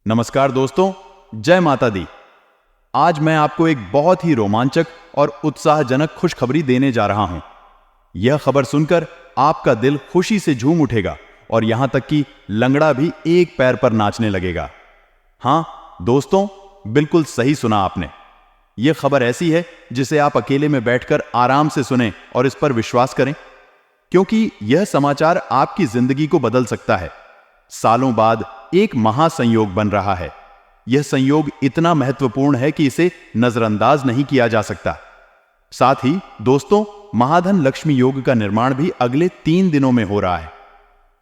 नमस्कार दोस्तों, जय माता दी। आज मैं आपको एक बहुत ही रोमांचक और उत्साहजनक खुशखबरी देने जा रहा हूं। यह खबर सुनकर आपका दिल खुशी से झूम उठेगा और यहां तक कि लंगड़ा भी एक पैर पर नाचने लगेगा। हां दोस्तों, बिल्कुल सही सुना आपने। यह खबर ऐसी है जिसे आप अकेले में बैठकर आराम से सुनें और इस पर विश्वास करें, क्योंकि यह समाचार आपकी जिंदगी को बदल सकता है। सालों बाद एक महासंयोग बन रहा है। यह संयोग इतना महत्वपूर्ण है कि इसे नजरअंदाज नहीं किया जा सकता। साथ ही दोस्तों, महाधन लक्ष्मी योग का निर्माण भी अगले 3 दिनों में हो रहा है।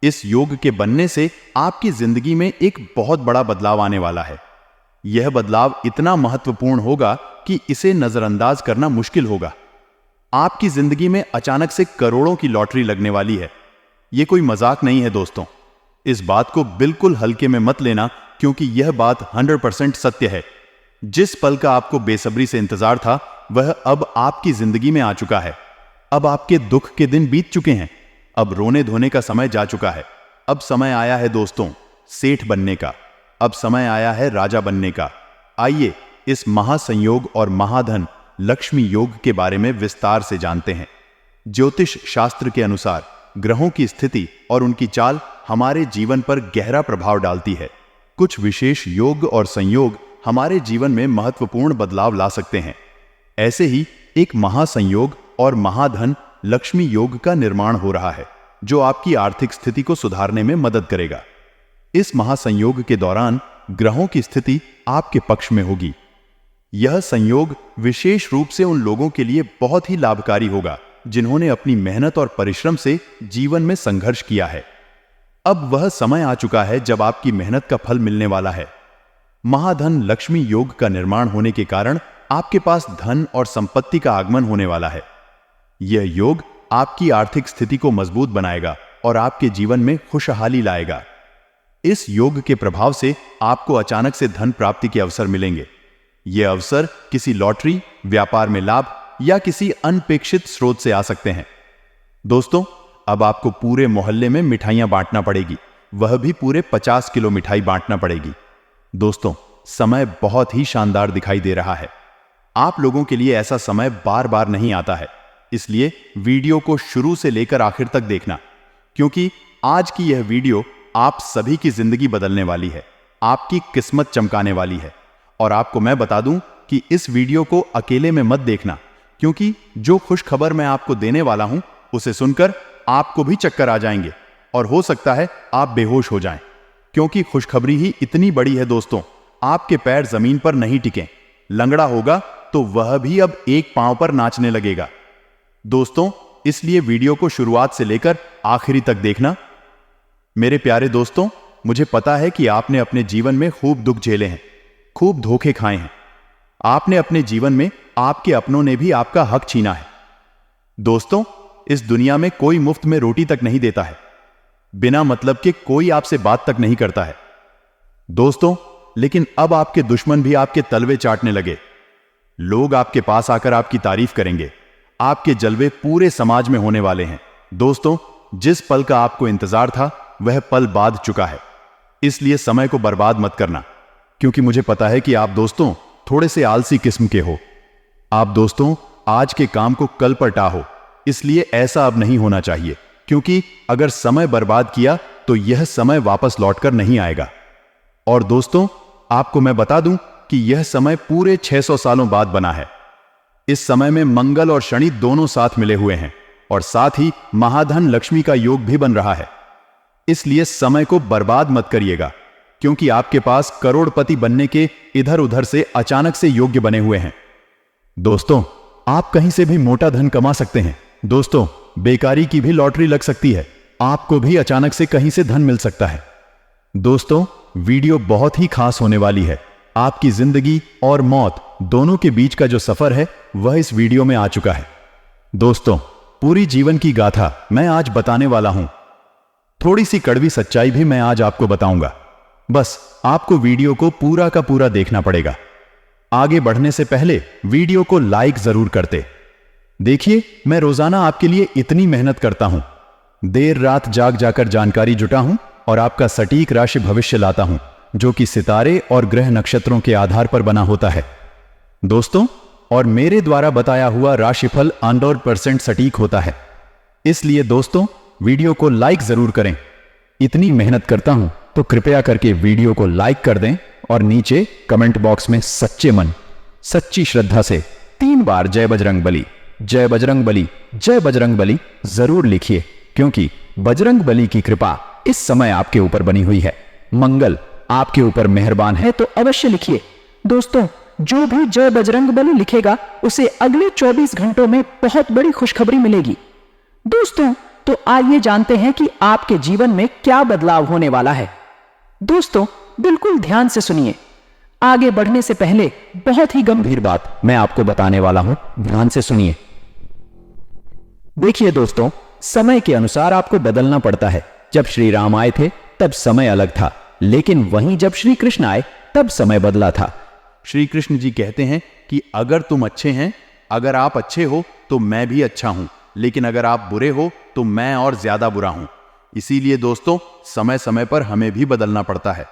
इस योग के बनने से आपकी जिंदगी में एक बहुत बड़ा बदलाव आने वाला है। यह बदलाव इतना महत्वपूर्ण होगा कि इसे नजरअंदाज करना मुश्किल होगा। आपकी जिंदगी में अचानक से करोड़ों की लॉटरी लगने वाली है। यह कोई मजाक नहीं है दोस्तों। इस बात को बिल्कुल हल्के में मत लेना, क्योंकि यह बात 100% सत्य है। जिस पल का आपको बेसब्री से इंतजार था, वह अब आपकी जिंदगी में आ चुका है। अब आपके दुख के दिन बीत चुके हैं। अब रोने धोने का समय जा चुका है। अब समय आया है दोस्तों सेठ बनने का। अब समय आया है राजा बनने का। आइए इस महासंयोग और महाधन लक्ष्मी योग के बारे में विस्तार से जानते हैं। ज्योतिष शास्त्र के अनुसार ग्रहों की स्थिति और उनकी चाल हमारे जीवन पर गहरा प्रभाव डालती है। कुछ विशेष योग और संयोग हमारे जीवन में महत्वपूर्ण बदलाव ला सकते हैं। ऐसे ही एक महासंयोग और महाधन लक्ष्मी योग का निर्माण हो रहा है, जो आपकी आर्थिक स्थिति को सुधारने में मदद करेगा। इस महासंयोग के दौरान ग्रहों की स्थिति आपके पक्ष में होगी। यह संयोग विशेष रूप से उन लोगों के लिए बहुत ही लाभकारी होगा जिन्होंने अपनी मेहनत और परिश्रम से जीवन में संघर्ष किया है। अब वह समय आ चुका है जब आपकी मेहनत का फल मिलने वाला है। महाधन लक्ष्मी योग का निर्माण होने के कारण आपके पास धन और संपत्ति का आगमन होने वाला है। यह योग आपकी आर्थिक स्थिति को मजबूत बनाएगा और आपके जीवन में खुशहाली लाएगा। इस योग के प्रभाव से आपको अचानक से धन प्राप्ति के अवसर मिलेंगे। यह अवसर किसी लॉटरी, व्यापार में लाभ या किसी अनपेक्षित स्रोत से आ सकते हैं। दोस्तों, अब आपको पूरे मोहल्ले में मिठाइयां बांटना पड़ेगी, वह भी पूरे 50 किलो मिठाई बांटना पड़ेगी। दोस्तों, समय बहुत ही शानदार दिखाई दे रहा है। आप लोगों के लिए ऐसा समय बार बार नहीं आता है, इसलिए वीडियो को शुरू से लेकर आखिर तक देखना, क्योंकि आज की यह वीडियो आप सभी की जिंदगी बदलने वाली है, आपकी किस्मत चमकाने वाली है। और आपको मैं बता दूं कि इस वीडियो को अकेले में मत देखना, क्योंकि जो खुश खबर मैं आपको देने वाला हूं उसे सुनकर आपको भी चक्कर आ जाएंगे और हो सकता है आप बेहोश हो जाएं, क्योंकि खुशखबरी ही इतनी बड़ी है दोस्तों। आपके पैर जमीन पर नहीं टिके। लंगड़ा होगा तो वह भी अब एक पांव पर नाचने लगेगा। दोस्तों, इसलिए वीडियो को शुरुआत से लेकर आखिरी तक देखना। मेरे प्यारे दोस्तों, मुझे पता है कि आपने अपने जीवन में खूब दुख झेले हैं, खूब धोखे खाए हैं। आपने अपने जीवन में आपके अपनों ने भी आपका हक छीना है। दोस्तों, इस दुनिया में कोई मुफ्त में रोटी तक नहीं देता है। बिना मतलब के कोई आपसे बात तक नहीं करता है। दोस्तों, लेकिन अब आपके दुश्मन भी आपके तलवे चाटने लगे। लोग आपके पास आकर आपकी तारीफ करेंगे। आपके जलवे पूरे समाज में होने वाले हैं। दोस्तों, जिस पल का आपको इंतजार था, वह पल बाद चुका है। इसलिए समय को बर्बाद मत करना, क्योंकि मुझे पता है कि आप दोस्तों थोड़े से आलसी किस्म के हो। आप दोस्तों आज के काम को कल पर टाहो। इसलिए ऐसा अब नहीं होना चाहिए, क्योंकि अगर समय बर्बाद किया तो यह समय वापस लौटकर नहीं आएगा। और दोस्तों, आपको मैं बता दूं कि यह समय पूरे 600 सालों बाद बना है। इस समय में मंगल और शनि दोनों साथ मिले हुए हैं और साथ ही महाधन लक्ष्मी का योग भी बन रहा है। इसलिए समय को बर्बाद मत करिएगा, क्योंकि आपके पास करोड़पति बनने के इधर उधर से अचानक से योग्य बने हुए हैं। दोस्तों, आप कहीं से भी मोटा धन कमा सकते हैं। दोस्तों, बेकारी की भी लॉटरी लग सकती है। आपको भी अचानक से कहीं से धन मिल सकता है। दोस्तों, वीडियो बहुत ही खास होने वाली है। आपकी जिंदगी और मौत दोनों के बीच का जो सफर है, वह इस वीडियो में आ चुका है। दोस्तों, पूरी जीवन की गाथा मैं आज बताने वाला हूं। थोड़ी सी कड़वी सच्चाई भी मैं आज आपको बताऊंगा। बस आपको वीडियो को पूरा का पूरा देखना पड़ेगा। आगे बढ़ने से पहले वीडियो को लाइक जरूर करते। देखिए, मैं रोजाना आपके लिए इतनी मेहनत करता हूं, देर रात जाग जाकर जानकारी जुटा हूं और आपका सटीक राशि भविष्य लाता हूं, जो कि सितारे और ग्रह नक्षत्रों के आधार पर बना होता है दोस्तों। और मेरे द्वारा बताया हुआ राशिफल 100% सटीक होता है। इसलिए दोस्तों वीडियो को लाइक जरूर करें। इतनी मेहनत करता हूं तो कृपया करके वीडियो को लाइक कर दें और नीचे कमेंट बॉक्स में सच्चे मन सच्ची श्रद्धा से 3 बार जय बजरंग बली, जय बजरंग बली, जय बजरंग बली जरूर लिखिए, क्योंकि बजरंग बली की कृपा इस समय आपके ऊपर बनी हुई है। मंगल आपके ऊपर मेहरबान है। तो अवश्य लिखिए दोस्तों। जो भी जय बजरंग बली लिखेगा उसे अगले 24 घंटों में बहुत बड़ी खुशखबरी मिलेगी। दोस्तों तो आइए जानते हैं कि आपके जीवन में क्या बदलाव होने वाला है। दोस्तों बिल्कुल ध्यान से सुनिए। आगे बढ़ने से पहले बहुत ही गंभीर बात मैं आपको बताने वाला हूं, ध्यान से सुनिए। देखिए दोस्तों, समय के अनुसार आपको बदलना पड़ता है। जब श्री राम आए थे तब समय अलग था, लेकिन वहीं जब श्री कृष्ण आए तब समय बदला था। श्री कृष्ण जी कहते हैं कि अगर तुम अच्छे हैं, अगर आप अच्छे हो तो मैं भी अच्छा हूं, लेकिन अगर आप बुरे हो तो मैं और ज्यादा बुरा हूं। इसीलिए दोस्तों समय समय पर हमें भी बदलना पड़ता है।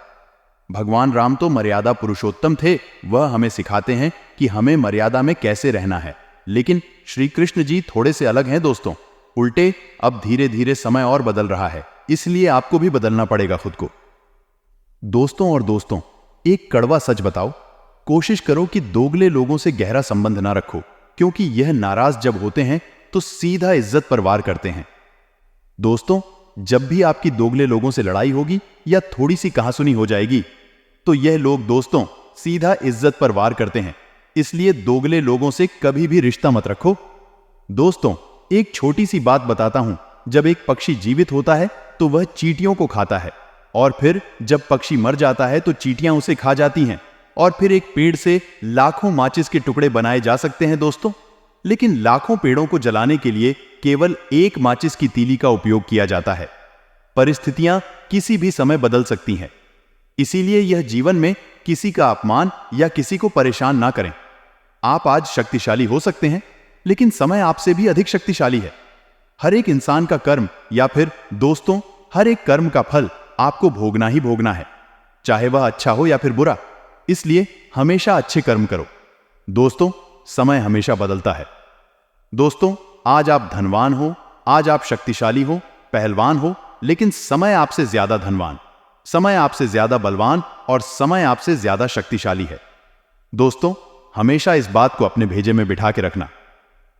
भगवान राम तो मर्यादा पुरुषोत्तम थे, वह हमें सिखाते हैं कि हमें मर्यादा में कैसे रहना है। लेकिन श्री कृष्ण जी थोड़े से अलग हैं दोस्तों। उल्टे अब धीरे धीरे समय और बदल रहा है, इसलिए आपको भी बदलना पड़ेगा खुद को। दोस्तों एक कड़वा सच बताओ, कोशिश करो कि दोगले लोगों से गहरा संबंध ना रखो, क्योंकि यह नाराज जब होते हैं तो सीधा इज्जत पर वार करते हैं। दोस्तों जब भी आपकी दोगले लोगों से लड़ाई होगी या थोड़ी सी कहासुनी हो जाएगी तो यह लोग दोस्तों सीधा इज्जत पर वार करते हैं। इसलिए दोगले लोगों से कभी भी रिश्ता मत रखो। दोस्तों एक छोटी सी बात बताता हूं, जब एक पक्षी जीवित होता है तो वह चींटियों को खाता है, और फिर जब पक्षी मर जाता है तो चींटियां उसे खा जाती हैं। और फिर एक पेड़ से लाखों माचिस के टुकड़े बनाए जा सकते हैं दोस्तों, लेकिन लाखों पेड़ों को जलाने के लिए केवल एक माचिस की तीली का उपयोग किया जाता है। परिस्थितियां किसी भी समय बदल सकती हैं, इसीलिए यह जीवन में किसी का अपमान या किसी को परेशान ना करें। आप आज शक्तिशाली हो सकते हैं, लेकिन समय आपसे भी अधिक शक्तिशाली है। हर एक इंसान का कर्म या फिर दोस्तों हर एक कर्म का फल आपको भोगना ही भोगना है, चाहे वह अच्छा हो या फिर बुरा। इसलिए हमेशा अच्छे कर्म करो। दोस्तों समय हमेशा बदलता है। दोस्तों आज आप धनवान हो, आज आप शक्तिशाली हो, पहलवान हो, लेकिन समय आपसे ज्यादा धनवान, समय आपसे ज्यादा बलवान और समय आपसे ज्यादा शक्तिशाली है। दोस्तों हमेशा इस बात को अपने भेजे में बिठा के रखना।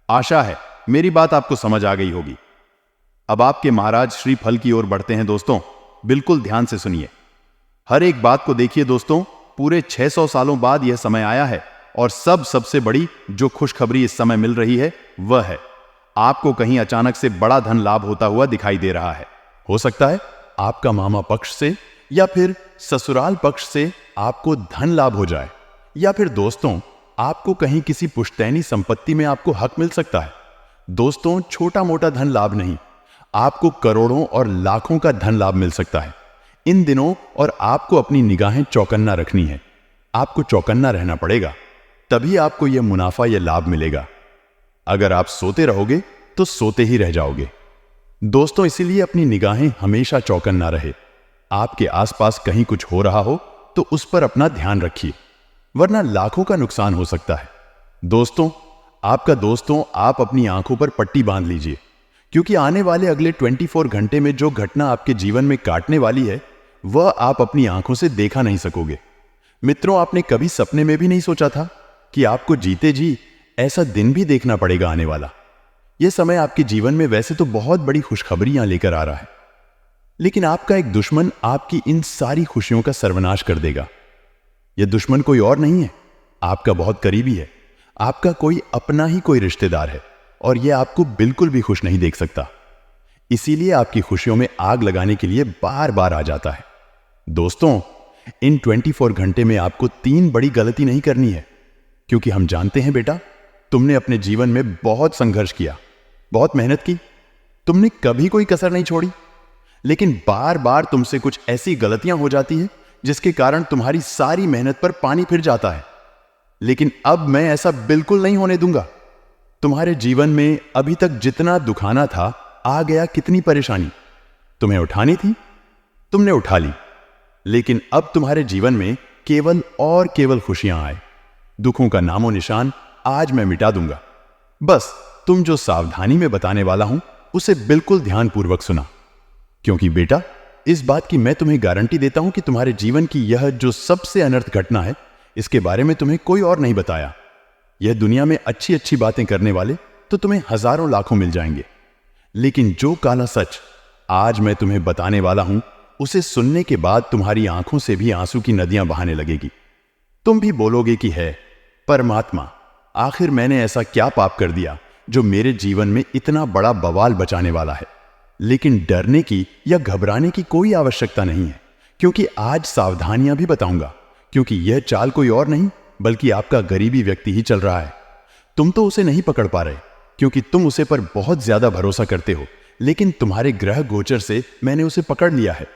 आशा है मेरी बात आपको समझ आ गई होगी। अब आपके महाराज श्री फल की ओर बढ़ते हैं। दोस्तों बिल्कुल ध्यान से सुनिए, हर एक बात को देखिए। दोस्तों पूरे 600 सालों बाद यह समय आया है, और सबसे बड़ी जो खुशखबरी इस समय मिल रही है वह है आपको कहीं अचानक से बड़ा धन लाभ होता हुआ दिखाई दे रहा है। हो सकता है आपका मामा पक्ष से या फिर ससुराल पक्ष से आपको धन लाभ हो जाए, या फिर दोस्तों आपको कहीं किसी पुश्तैनी संपत्ति में आपको हक मिल सकता है। दोस्तों छोटा मोटा धन लाभ नहीं, आपको करोड़ों और लाखों का धन लाभ मिल सकता है इन दिनों। और आपको अपनी निगाहें चौकन्ना रखनी है, आपको चौकन्ना रहना पड़ेगा, तभी आपको यह मुनाफा यह लाभ मिलेगा। अगर आप सोते रहोगे तो सोते ही रह जाओगे। दोस्तों इसीलिए अपनी निगाहें हमेशा चौकन्ना रहे। आपके आसपास कहीं कुछ हो रहा हो तो उस पर अपना ध्यान रखिए, वरना लाखों का नुकसान हो सकता है। दोस्तों आप अपनी आंखों पर पट्टी बांध लीजिए, क्योंकि आने वाले अगले 24 घंटे में जो घटना आपके जीवन में काटने वाली है वह आप अपनी आंखों से देखा नहीं सकोगे। मित्रों आपने कभी सपने में भी नहीं सोचा था कि आपको जीते जी ऐसा दिन भी देखना पड़ेगा आने वाला। यह समय आपके जीवन में वैसे तो बहुत बड़ी खुशखबरियां लेकर आ रहा है, लेकिन आपका एक दुश्मन आपकी इन सारी खुशियों का सर्वनाश कर देगा। यह दुश्मन कोई और नहीं है, आपका बहुत करीबी है, आपका कोई अपना ही कोई रिश्तेदार है, और यह आपको बिल्कुल भी खुश नहीं देख सकता। इसीलिए आपकी खुशियों में आग लगाने के लिए बार बार आ जाता है। दोस्तों इन 24 घंटे में आपको 3 बड़ी गलती नहीं करनी है, क्योंकि हम जानते हैं बेटा तुमने अपने जीवन में बहुत संघर्ष किया, बहुत मेहनत की, तुमने कभी कोई कसर नहीं छोड़ी, लेकिन बार बार तुमसे कुछ ऐसी गलतियां हो जाती हैं जिसके कारण तुम्हारी सारी मेहनत पर पानी फिर जाता है। लेकिन अब मैं ऐसा बिल्कुल नहीं होने दूंगा। तुम्हारे जीवन में अभी तक जितना दुखाना था आ गया, कितनी परेशानी तुम्हें उठानी थी तुमने उठा ली, लेकिन अब तुम्हारे जीवन में केवल और केवल खुशियां आए। दुखों का नामो निशान आज मैं मिटा दूंगा। बस तुम जो सावधानी में बताने वाला हूं उसे बिल्कुल ध्यानपूर्वक सुना, क्योंकि बेटा इस बात की मैं तुम्हें गारंटी देता हूं कि तुम्हारे जीवन की यह जो सबसे अनर्थ घटना है, इसके बारे में तुम्हें कोई और नहीं बताया। यह दुनिया में अच्छी अच्छी बातें करने वाले तो तुम्हें हजारों लाखों मिल जाएंगे, लेकिन जो काला सच आज मैं तुम्हें बताने वाला हूं उसे सुनने के बाद तुम्हारी आंखों से भी आंसू की नदियां बहाने लगेगी। तुम भी बोलोगे कि है परमात्मा, आखिर मैंने ऐसा क्या पाप कर दिया जो मेरे जीवन में इतना बड़ा बवाल बचाने वाला है। लेकिन डरने की या घबराने की कोई आवश्यकता नहीं है, क्योंकि आज सावधानियां भी बताऊंगा, क्योंकि यह चाल कोई और नहीं बल्कि आपका गरीबी व्यक्ति ही चल रहा है। तुम तो उसे नहीं पकड़ पा रहे, क्योंकि तुम उसे पर बहुत ज्यादा भरोसा करते हो, लेकिन तुम्हारे ग्रह गोचर से मैंने उसे पकड़ लिया है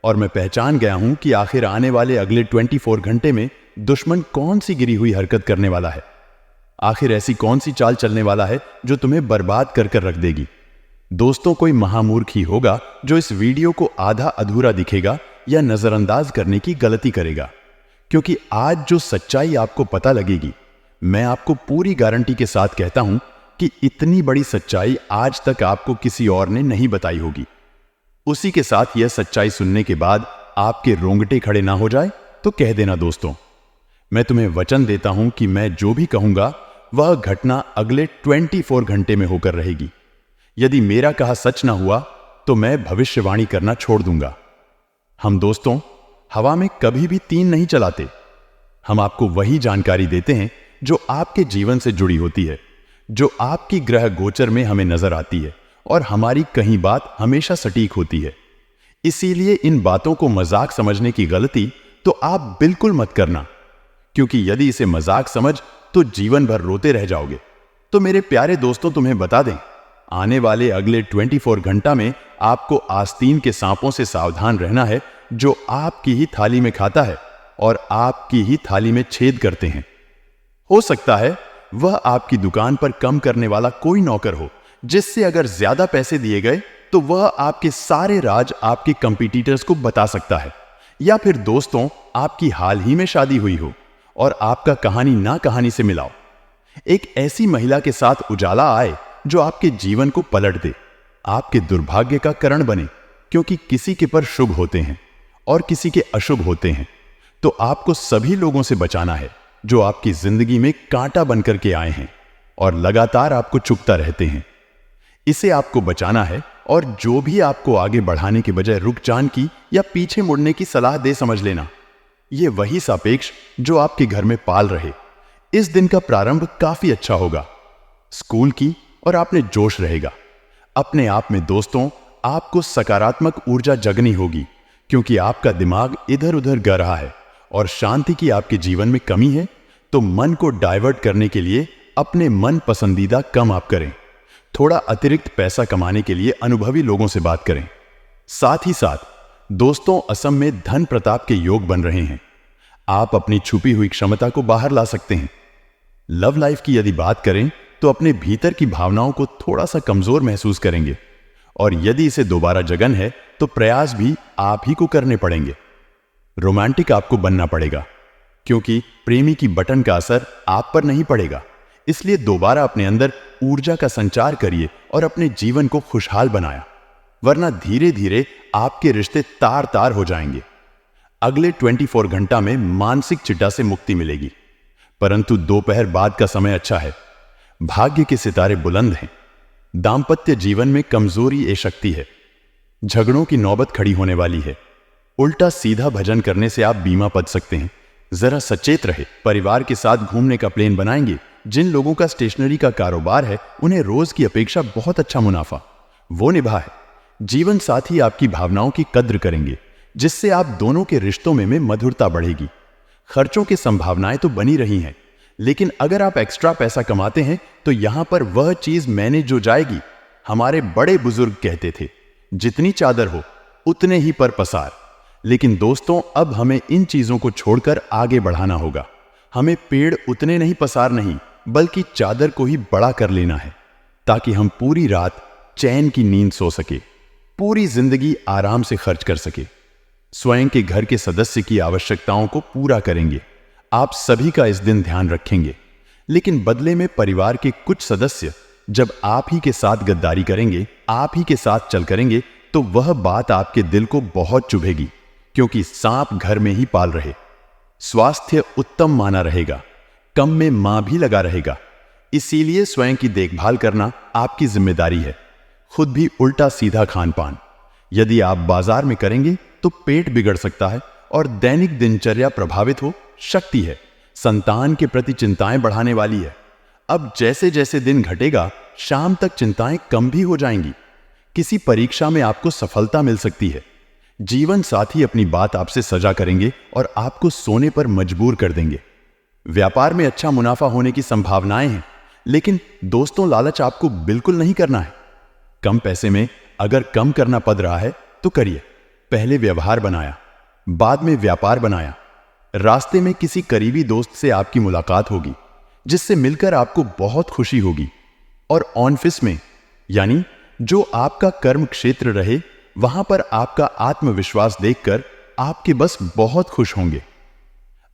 और मैं पहचान गया हूं कि आखिर आने वाले अगले 24 घंटे में दुश्मन कौन सी गिरी हुई हरकत करने वाला है। आखिर ऐसी कौन सी चाल चलने वाला है जो तुम्हें बर्बाद कर कर रख देगी। दोस्तों, कोई महामूर्ख ही होगा जो इस वीडियो को आधा अधूरा दिखेगा या नजरअंदाज करने की गलती करेगा, क्योंकि आज जो सच्चाई आपको पता लगेगी, मैं आपको पूरी गारंटी के साथ कहता हूं कि इतनी बड़ी सच्चाई आज तक आपको किसी और ने नहीं बताई होगी। उसी के साथ यह सच्चाई सुनने के बाद आपके रोंगटे खड़े ना हो जाए तो कह देना दोस्तों, मैं तुम्हें वचन देता हूं कि मैं जो भी कहूंगा वह घटना अगले 24 घंटे में होकर रहेगी। यदि मेरा कहा सच ना हुआ तो मैं भविष्यवाणी करना छोड़ दूंगा। हम दोस्तों हवा में कभी भी तीन नहीं चलाते। हम आपको वही जानकारी देते हैं जो आपके जीवन से जुड़ी होती है, जो आपकी ग्रह गोचर में हमें नजर आती है, और हमारी कहीं बात हमेशा सटीक होती है। इसीलिए इन बातों को मजाक समझने की गलती तो आप बिल्कुल मत करना, क्योंकि यदि इसे मजाक समझ तो जीवन भर रोते रह जाओगे। तो मेरे प्यारे दोस्तों, तुम्हें बता दें, आने वाले अगले 24 घंटा में आपको आस्तीन के सांपों से सावधान रहना है, जो आपकी ही थाली में खाता है और आपकी ही थाली में छेद करते हैं। हो सकता है वह आपकी दुकान पर कम करने वाला कोई नौकर हो, जिससे अगर ज्यादा पैसे दिए गए तो वह आपके सारे राज आपके कंपटीटर्स को बता सकता है। या फिर दोस्तों, आपकी हाल ही में शादी हुई हो और आपका कहानी ना कहानी से मिलाओ। एक ऐसी महिला के साथ उजाला आए जो आपके जीवन को पलट दे, आपके दुर्भाग्य का कारण बने, क्योंकि किसी के पर शुभ होते हैं और किसी के अशुभ होते हैं। तो आपको सभी लोगों से बचाना है जो आपकी जिंदगी में कांटा बनकर के आए हैं और लगातार आपको चुभता रहते हैं। इसे आपको बचाना है, और जो भी आपको आगे बढ़ाने के बजाय रुकजान की या पीछे मुड़ने की सलाह दे, समझ लेना यह वही सापेक्ष जो आपके घर में पाल रहे। इस दिन का प्रारंभ काफी अच्छा होगा, स्कूल की, और आप में जोश रहेगा। अपने आप में दोस्तों आपको सकारात्मक ऊर्जा जगनी होगी, क्योंकि आपका दिमाग इधर उधर गा रहा है और शांति की आपके जीवन में कमी है। तो मन को डाइवर्ट करने के लिए अपने मन पसंदीदा काम आप करें। थोड़ा अतिरिक्त पैसा कमाने के लिए अनुभवी लोगों से बात करें। साथ ही साथ दोस्तों, असम में धन प्रताप के योग बन रहे हैं। आप अपनी छुपी हुई क्षमता को बाहर ला सकते हैं। लव लाइफ की यदि बात करें तो अपने भीतर की भावनाओं को थोड़ा सा कमजोर महसूस करेंगे, और यदि इसे दोबारा जगन है तो प्रयास भी आप ही को करने पड़ेंगे। रोमांटिक आपको बनना पड़ेगा, क्योंकि प्रेमी की बटन का असर आप पर नहीं पड़ेगा। इसलिए दोबारा अपने अंदर ऊर्जा का संचार करिए और अपने जीवन को खुशहाल बनाया, वरना धीरे धीरे आपके रिश्ते तार तार हो जाएंगे। अगले 24 घंटा में मानसिक चिटा से मुक्ति मिलेगी, परंतु दोपहर बाद का समय अच्छा है। भाग्य के सितारे बुलंद हैं। दाम्पत्य जीवन में कमजोरी ए शक्ति है। झगड़ों की नौबत खड़ी होने वाली है। उल्टा सीधा भजन करने से आप बीमा पद सकते हैं। जरा सचेत रहे। परिवार के साथ घूमने का प्लान बनाएंगे। जिन लोगों का स्टेशनरी का कारोबार है उन्हें रोज की अपेक्षा बहुत अच्छा मुनाफा वो निभा है। जीवन साथी आपकी भावनाओं की कद्र करेंगे, जिससे आप दोनों के रिश्तों में मधुरता बढ़ेगी। खर्चों की संभावनाएं तो बनी रही हैं, लेकिन अगर आप एक्स्ट्रा पैसा कमाते हैं तो यहां पर वह चीज मैनेज हो जाएगी। हमारे बड़े बुजुर्ग कहते थे, जितनी चादर हो उतने ही पर पसार। लेकिन दोस्तों, अब हमें इन चीजों को छोड़कर आगे बढ़ाना होगा। हमें पेड़ उतने नहीं पसार नहीं, बल्कि चादर को ही बड़ा कर लेना है, ताकि हम पूरी रात चैन की नींद सो सके, पूरी जिंदगी आराम से खर्च कर सके। स्वयं के घर के सदस्य की आवश्यकताओं को पूरा करेंगे। आप सभी का इस दिन ध्यान रखेंगे, लेकिन बदले में परिवार के कुछ सदस्य जब आप ही के साथ गद्दारी करेंगे, आप ही के साथ चल करेंगे, तो वह बात आपके दिल को बहुत चुभेगी, क्योंकि सांप घर में ही पाल रहे। स्वास्थ्य उत्तम माना रहेगा, कम में मां भी लगा रहेगा। इसीलिए स्वयं की देखभाल करना आपकी जिम्मेदारी है। खुद भी उल्टा सीधा खान पान यदि आप बाजार में करेंगे तो पेट बिगड़ सकता है और दैनिक दिनचर्या प्रभावित हो सकती है। संतान के प्रति चिंताएं बढ़ाने वाली है। अब जैसे जैसे दिन घटेगा, शाम तक चिंताएं कम भी हो जाएंगी। किसी परीक्षा में आपको सफलता मिल सकती है। जीवन साथी अपनी बात आपसे सजा करेंगे और आपको सोने पर मजबूर कर देंगे। व्यापार में अच्छा मुनाफा होने की संभावनाएं हैं, लेकिन दोस्तों लालच आपको बिल्कुल नहीं करना है। कम पैसे में अगर कम करना पड़ रहा है तो करिए। पहले व्यवहार बनाया, बाद में व्यापार बनाया। रास्ते में किसी करीबी दोस्त से आपकी मुलाकात होगी, जिससे मिलकर आपको बहुत खुशी होगी। और ऑफिस में, यानी जो आपका कर्म क्षेत्र रहे, वहां पर आपका आत्मविश्वास देखकर आपके बस बहुत खुश होंगे।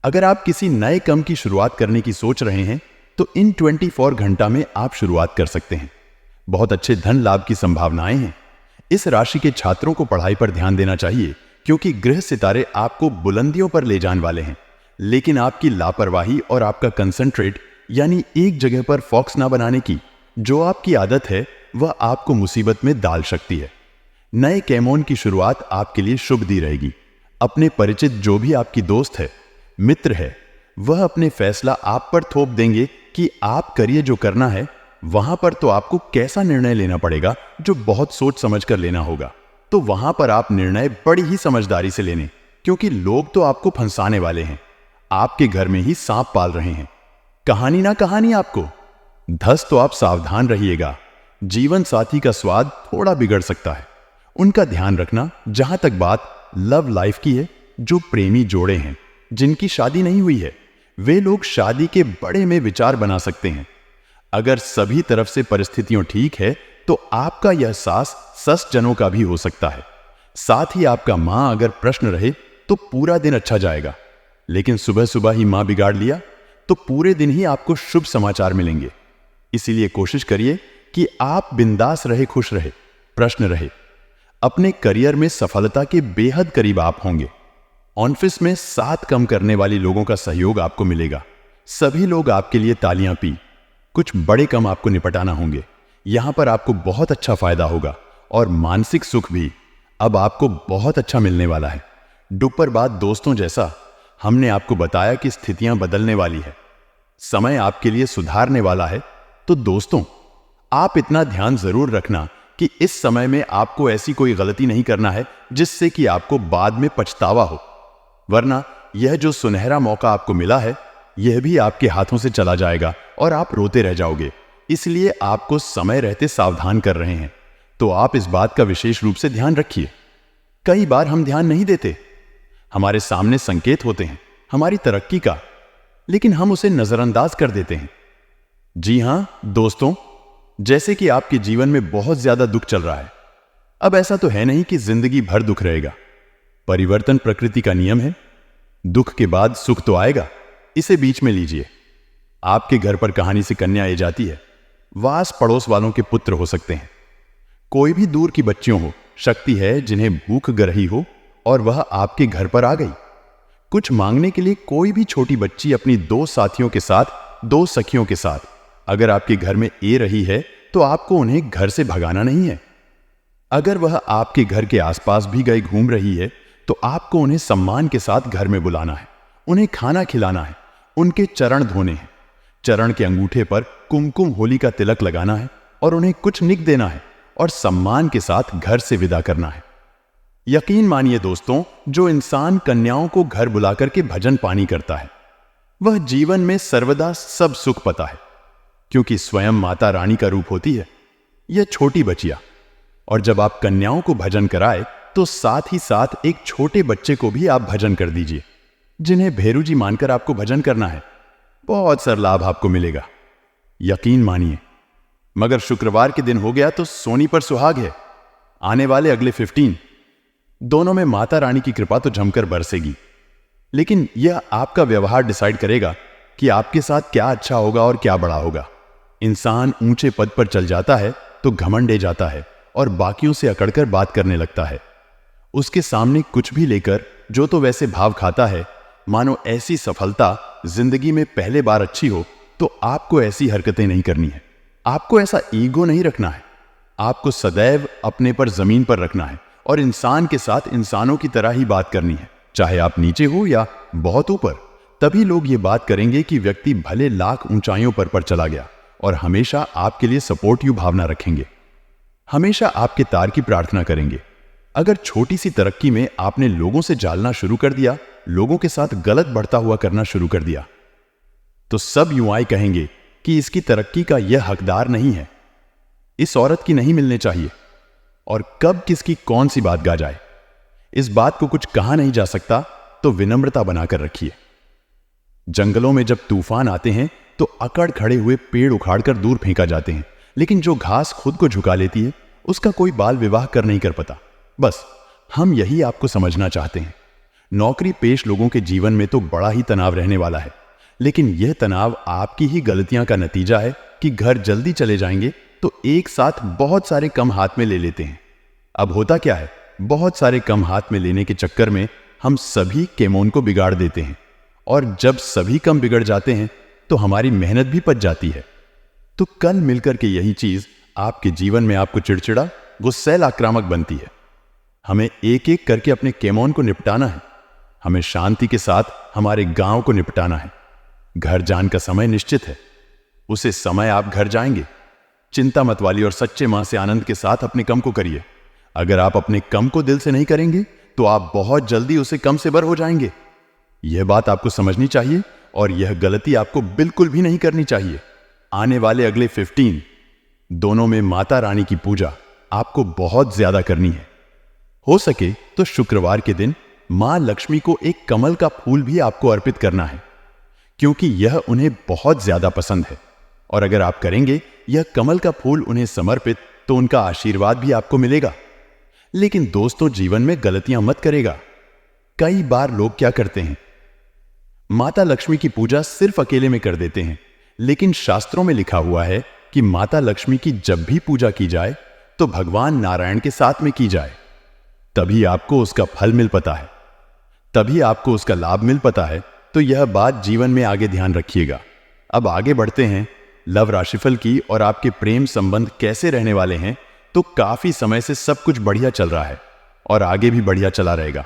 अगर आप किसी नए काम की शुरुआत करने की सोच रहे हैं तो इन 24 घंटा में आप शुरुआत कर सकते हैं। बहुत अच्छे धन लाभ की संभावनाएं हैं। इस राशि के छात्रों को पढ़ाई पर ध्यान देना चाहिए, क्योंकि ग्रह सितारे आपको बुलंदियों पर ले जाने वाले हैं। लेकिन आपकी लापरवाही और आपका कंसंट्रेट, यानी एक जगह पर फोकस ना बनाने की जो आपकी आदत है, वह आपको मुसीबत में डाल सकती है। नए कैमोन की शुरुआत आपके लिए शुभ दी रहेगी। अपने परिचित जो भी आपकी दोस्त है, मित्र है, वह अपने फैसला आप पर थोप देंगे कि आप करिए जो करना है। वहां पर तो आपको कैसा निर्णय लेना पड़ेगा जो बहुत सोच समझ कर लेना होगा। तो वहां पर आप निर्णय बड़ी ही समझदारी से लेने, क्योंकि लोग तो आपको फंसाने वाले हैं। आपके घर में ही सांप पाल रहे हैं। कहानी ना कहानी आपको धस, तो आप सावधान रहिएगा। जीवन साथी का स्वाद थोड़ा बिगड़ सकता है, उनका ध्यान रखना। जहां तक बात लव लाइफ की है, जो प्रेमी जोड़े हैं जिनकी शादी नहीं हुई है, वे लोग शादी के बड़े में विचार बना सकते हैं। अगर सभी तरफ से परिस्थितियां ठीक है तो आपका यह सास सस जनों का भी हो सकता है। साथ ही आपका मां अगर प्रश्न रहे तो पूरा दिन अच्छा जाएगा, लेकिन सुबह सुबह ही मां बिगाड़ लिया तो पूरे दिन ही आपको शुभ समाचार मिलेंगे। इसीलिए कोशिश करिए कि आप बिंदास रहे, खुश रहे, प्रश्न रहे। अपने करियर में सफलता के बेहद करीब आप होंगे। ऑफिस में साथ कम करने वाले लोगों का सहयोग आपको मिलेगा। सभी लोग आपके लिए तालियां पी। कुछ बड़े कम आपको निपटाना होंगे। यहां पर आपको बहुत अच्छा फायदा होगा और मानसिक सुख भी अब आपको बहुत अच्छा मिलने वाला है। डुप्पर बात दोस्तों, जैसा हमने आपको बताया कि स्थितियां बदलने वाली है, समय आपके लिए सुधारने वाला है। तो दोस्तों, आप इतना ध्यान जरूर रखना कि इस समय में आपको ऐसी कोई गलती नहीं करना है जिससे कि आपको बाद में पछतावा हो, वरना यह जो सुनहरा मौका आपको मिला है, यह भी आपके हाथों से चला जाएगा और आप रोते रह जाओगे। इसलिए आपको समय रहते सावधान कर रहे हैं, तो आप इस बात का विशेष रूप से ध्यान रखिए। कई बार हम ध्यान नहीं देते। हमारे सामने संकेत होते हैं हमारी तरक्की का, लेकिन हम उसे नजरअंदाज कर देते हैं। जी हां दोस्तों, जैसे कि आपके जीवन में बहुत ज्यादा दुख चल रहा है। अब ऐसा तो है नहीं कि जिंदगी भर दुख रहेगा। परिवर्तन प्रकृति का नियम है। दुख के बाद सुख तो आएगा, इसे बीच में लीजिए। आपके घर पर कहानी से कन्या आ जाती है। वास पड़ोस वालों के पुत्र हो सकते हैं। कोई भी दूर की बच्चियों हो सकती है जिन्हें भूख गरही हो और वह आपके घर पर आ गई। कुछ मांगने के लिए कोई भी छोटी बच्ची अपनी 2 साथियों के साथ, 2 सखियों के साथ अगर आपके घर में ए रही है तो आपको उन्हें घर से भगाना नहीं है। अगर वह आपके घर के आसपास भी गई घूम रही है तो आपको उन्हें सम्मान के साथ घर में बुलाना है, उन्हें खाना खिलाना है, उनके चरण धोने हैं, चरण के अंगूठे पर कुमकुम होली का तिलक लगाना है और उन्हें कुछ निक देना है और सम्मान के साथ घर से विदा करना है। यकीन मानिए दोस्तों, जो इंसान कन्याओं को घर बुलाकर के भजन पानी करता है, वह जीवन में सर्वदा सब सुख पाता है, क्योंकि स्वयं माता रानी का रूप होती है यह छोटी बचिया। और जब आप कन्याओं को भजन कराए तो साथ ही साथ एक छोटे बच्चे को भी आप भजन कर दीजिए, जिन्हें भेरू जी मानकर आपको भजन करना है। बहुत सारा लाभ आपको मिलेगा, यकीन मानिए। मगर शुक्रवार के दिन हो गया तो सोनी पर सुहाग है। आने वाले अगले 15 दोनों में माता रानी की कृपा तो जमकर बरसेगी, लेकिन यह आपका व्यवहार डिसाइड करेगा कि आपके साथ क्या अच्छा होगा और क्या बड़ा होगा। इंसान ऊंचे पद पर चल जाता है तो घमंडे जाता है और बाकियों से अकड़कर बात करने लगता है। उसके सामने कुछ भी लेकर जो तो वैसे भाव खाता है मानो ऐसी सफलता जिंदगी में पहले बार अच्छी हो। तो आपको ऐसी हरकतें नहीं करनी है, आपको ऐसा ईगो नहीं रखना है। आपको सदैव अपने पर जमीन पर रखना है और इंसान के साथ इंसानों की तरह ही बात करनी है, चाहे आप नीचे हो या बहुत ऊपर। तभी लोग ये बात करेंगे कि व्यक्ति भले लाख ऊंचाइयों पर चला गया और हमेशा आपके लिए सपोर्टिव भावना रखेंगे, हमेशा आपके तार की प्रार्थना करेंगे। अगर छोटी सी तरक्की में आपने लोगों से जालना शुरू कर दिया, लोगों के साथ गलत बढ़ता हुआ करना शुरू कर दिया, तो सब युवाएं कहेंगे कि इसकी तरक्की का यह हकदार नहीं है, इस औरत की नहीं मिलने चाहिए। और कब किसकी कौन सी बात गा जाए, इस बात को कुछ कहा नहीं जा सकता, तो विनम्रता बनाकर रखिए। जंगलों में जब तूफान आते हैं तो अकड़ खड़े हुए पेड़ उखाड़कर दूर फेंका जाते हैं, लेकिन जो घास खुद को झुका लेती है उसका कोई बाल विवाह कर नहीं कर पाता। बस हम यही आपको समझना चाहते हैं। नौकरी पेश लोगों के जीवन में तो बड़ा ही तनाव रहने वाला है, लेकिन यह तनाव आपकी ही गलतियां का नतीजा है कि घर जल्दी चले जाएंगे तो एक साथ बहुत सारे कम हाथ में ले लेते हैं। अब होता क्या है, बहुत सारे कम हाथ में लेने के चक्कर में हम सभी केमोन को बिगाड़ देते हैं, और जब सभी कम बिगड़ जाते हैं तो हमारी मेहनत भी पच जाती है। तो कल मिलकर के यही चीज आपके जीवन में आपको चिड़चिड़ा, गुस्सैल, आक्रामक बनती है। हमें एक एक करके अपने केमोन को निपटाना है, हमें शांति के साथ हमारे गांव को निपटाना है। घर जान का समय निश्चित है, उसे समय आप घर जाएंगे। चिंता मत वाली और सच्चे मां से आनंद के साथ अपने कम को करिए। अगर आप अपने कम को दिल से नहीं करेंगे तो आप बहुत जल्दी उसे कम से बर हो जाएंगे। यह बात आपको समझनी चाहिए और यह गलती आपको बिल्कुल भी नहीं करनी चाहिए। आने वाले अगले 15 दोनों में माता रानी की पूजा आपको बहुत ज्यादा करनी है। हो सके तो शुक्रवार के दिन मां लक्ष्मी को एक कमल का फूल भी आपको अर्पित करना है, क्योंकि यह उन्हें बहुत ज्यादा पसंद है। और अगर आप करेंगे यह कमल का फूल उन्हें समर्पित, तो उनका आशीर्वाद भी आपको मिलेगा। लेकिन दोस्तों, जीवन में गलतियां मत करेगा। कई बार लोग क्या करते हैं, माता लक्ष्मी की पूजा सिर्फ अकेले में कर देते हैं, लेकिन शास्त्रों में लिखा हुआ है कि माता लक्ष्मी की जब भी पूजा की जाए तो भगवान नारायण के साथ में की जाए, तभी आपको उसका फल मिल पाता है, तभी आपको उसका लाभ मिल पाता है। तो यह बात जीवन में आगे ध्यान रखिएगा। अब आगे बढ़ते हैं लव राशिफल की, और आपके प्रेम संबंध कैसे रहने वाले हैं। तो काफी समय से सब कुछ बढ़िया चल रहा है और आगे भी बढ़िया चला रहेगा।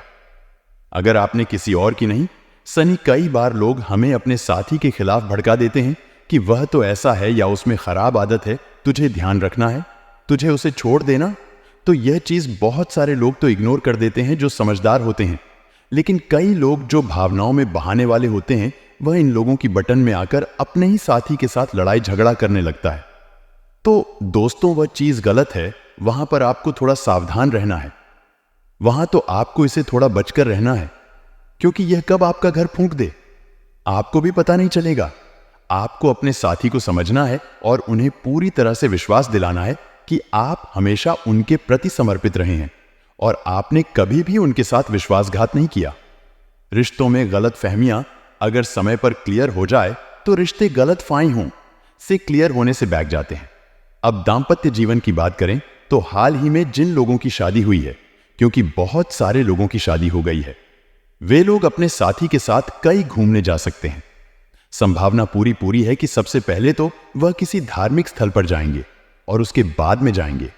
अगर आपने किसी और की नहीं, सनी कई बार लोग हमें अपने साथी के खिलाफ भड़का देते हैं कि वह तो ऐसा है या उसमें खराब आदत है, तुझे ध्यान रखना है, तुझे उसे छोड़ देना। तो यह चीज बहुत सारे लोग तो इग्नोर कर देते हैं जो समझदार होते हैं, लेकिन कई लोग जो भावनाओं में बहाने वाले होते हैं, वह इन लोगों की बटन में आकर अपने ही साथी के साथ लड़ाई झगड़ा करने लगता है। तो दोस्तों, वह चीज गलत है, वहां पर आपको थोड़ा सावधान रहना है। वहां तो आपको इसे थोड़ा बचकर रहना है, क्योंकि यह कब आपका घर फूंक दे आपको भी पता नहीं चलेगा। आपको अपने साथी को समझना है और उन्हें पूरी तरह से विश्वास दिलाना है कि आप हमेशा उनके प्रति समर्पित रहे हैं और आपने कभी भी उनके साथ विश्वासघात नहीं किया। रिश्तों में गलत फहमियां अगर समय पर क्लियर हो जाए तो रिश्ते गलत फाई हों से क्लियर होने से बैठ जाते हैं। अब दाम्पत्य जीवन की बात करें तो हाल ही में जिन लोगों की शादी हुई है, क्योंकि बहुत सारे लोगों की शादी हो गई है, वे लोग अपने साथी के साथ कई घूमने जा सकते हैं। संभावना पूरी है कि सबसे पहले तो वह किसी धार्मिक स्थल पर जाएंगे और उसके बाद में जाएंगे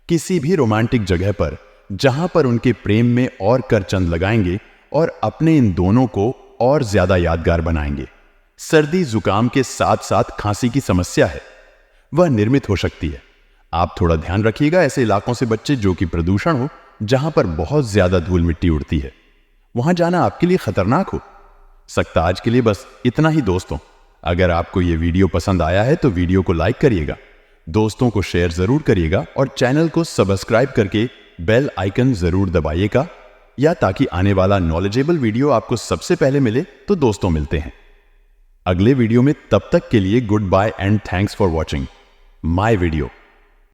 किसी भी रोमांटिक जगह पर, जहां पर उनके प्रेम में और कर चंद लगाएंगे और अपने इन दोनों को और ज्यादा यादगार बनाएंगे। सर्दी जुकाम के साथ साथ खांसी की समस्या है, वह निर्मित हो सकती है। आप थोड़ा ध्यान रखिएगा ऐसे इलाकों से बच्चे जो कि प्रदूषण हो, जहां पर बहुत ज्यादा धूल मिट्टी उड़ती है, वहां जाना आपके लिए खतरनाक हो सकता। आज के लिए बस इतना ही दोस्तों। अगर आपको यह वीडियो पसंद आया है तो वीडियो को लाइक करिएगा, दोस्तों को शेयर जरूर करिएगा और चैनल को सब्सक्राइब करके बेल आइकन जरूर दबाइएगा, या ताकि आने वाला नॉलेजेबल वीडियो आपको सबसे पहले मिले। तो दोस्तों, मिलते हैं अगले वीडियो में, तब तक के लिए goodbye and thanks for watching my video.